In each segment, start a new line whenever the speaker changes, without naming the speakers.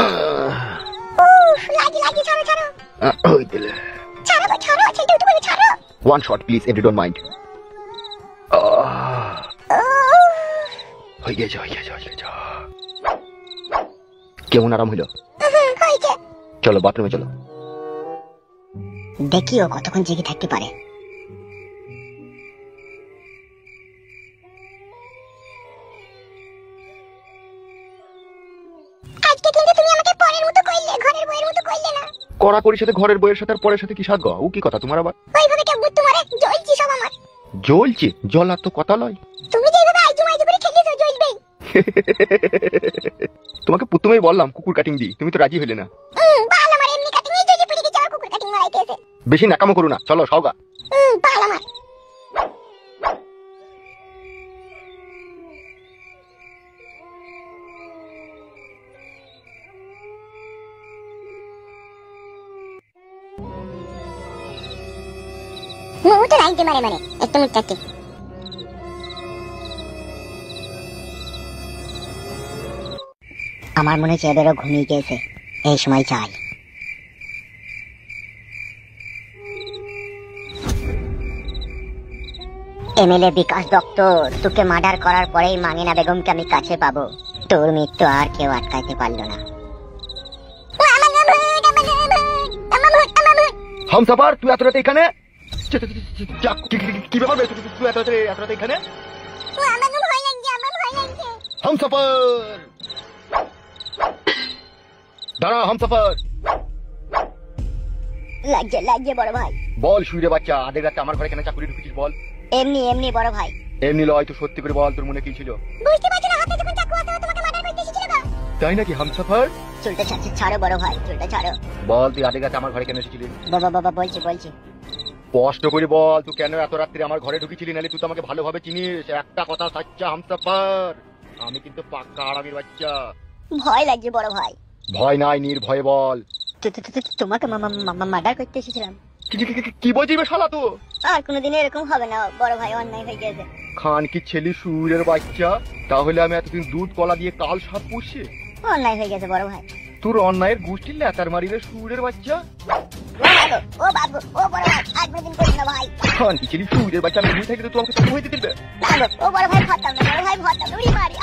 উফ, লাগি ছাড়ো ছাড়ো।
ওই দিলে।
ছাড়ো গো ছাড়ো, ছেলেটা উঠে পড়বে, ছাড়ো।
One shot please, if you don't mind. হয়ে গেছে। কেমন আরাম হইল?
হয়েছে।
চলো বাথরুমে চলো।
দেখি ও কতক্ষণ জেগে থাকতে পারে। আজকে কিন্তু তুমি আমাকে পরের মতো কইলে, ঘরের বউয়ের মতো কইলে না।
কড়াকড়ির সাথে ঘরের বইয়ের সাথে আর পরের সাথে কি সাথ গো? ও কি কথা তোমার আবার?
ওইভাবে কেউ তোমারে জ্বলছি সব আমার।
জ্বলছে? জ্বলা তো কথা লয়।
তুমি যেভাবে আইজু মাইজু করে খেলেছো জ্বলবেই।
তোমাকে প্রথমেই বললাম কুকুর কাটিং দি, তুমি তো রাজি হইলে না।
বাল আমার এমনি কাটিং এই যে পড়ে গেছে, আর কুকুর কাটিং মারাইতেছে।
বেশি নাকামো করো না, চলো সওগা।
বাল আমার। মুহূর্তে রাইতে মানে একটা মুহূর্তে। আমার মনে হচ্ছে এদেরও ঘুমিয়ে গেছে, এই সময় চাই। এমএলএ বিকাশ দত্ত, তোকে মার্ডার করার পরেই মাঙ্গিনা বেগমকে আমি কাছে পাবো। তোর মৃত্যু আর কেউ আটকাইতে পারলো না।
হামসাফার, তুই এত রাতে এখানে? কি ব্যাপার তুই এত রাতে এখানে? হামসাফার দাঁড়া, হামসাফার।
লাগছে বড় ভাই।
বল শুইরে বাচ্চা, আধেক রাতে আমার ঘরে কেন চাকুরি ঢুকেছিস বল?
এমনি বড় ভাই।
এমনি লয় তো, সত্যি করে বল তোর মনে কি ছিল?
বুঝতে পারছো না, হাতে যখন চাকু আছে তোমাকে মার্ডার করতে এসেছিল না?
তাই নাকি হামসাফার?
চুলটা ছাড়ো বড় ভাই, চুলটা ছাড়ো।
বল তুই আধেক রাতে আমার ঘরে কেন এসেছিলি?
বাবা বলছি।
স্পষ্ট করে বল তুই কেন এত রাত্রে আমার ঘরে ঢুকেছিলি, নালে তুই তো আমাকে ভালোভাবে চিনিস। একটা কথা সাচ্চা হামসাফার, আমি কিন্তু পাক্কা আরামের বাচ্চা।
ভয় লাগছে বড় ভাই।
ভয় নাই, নির্ভয়ে বল।
তোমাকে মার্ডার করতে এসেছিলাম।
কি বলছিস শালা তো?
আর কোনোদিন এরকম হবে না বড় ভাই, অন্যায় হয়ে গেছে।
খান কি ছেলে সুরের বাচ্চা, তাহলে আমি এতদিন দুধ কলা দিয়ে কাল সাপ পুষছি?
অন্যায় হয়ে গেছে বড় ভাই।
তোর অন্যায়ের গোষ্ঠীর লেতার মারিলে সুরের বাচ্চা।
ও বাবু ও বড় ভাই, আর কোনোদিন করিস না ভাই।
খান কি ছেলে সুরের বাচ্চা, আমি ভুল থাকলে তো আমাকে তো হইতে দিবে।
ও বড় ভাই ভরতাম না, বড় ভাই ভরতাম, উড়ি মারি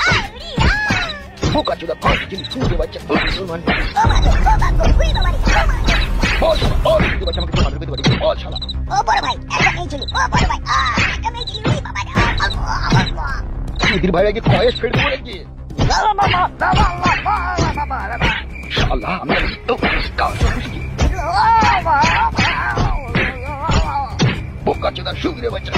বোকা চোদা, খান কি ছেলে সুরের বাচ্চা।
ও বাবু উড়ি মারি।
বল সুরের বাচ্চা, আমাকে তো মারতে পারি বল শালা।
ও বড় ভাই একটা মেয়ে ছিল, ও বড় ভাই একটা মেয়ে ছিল, উড়ি বাবা
সুধীর ভাই আগে কয়েস ফেলে দেবো নাকি? শালা আমি তো বোকা চোদা সুরের বাচ্চা।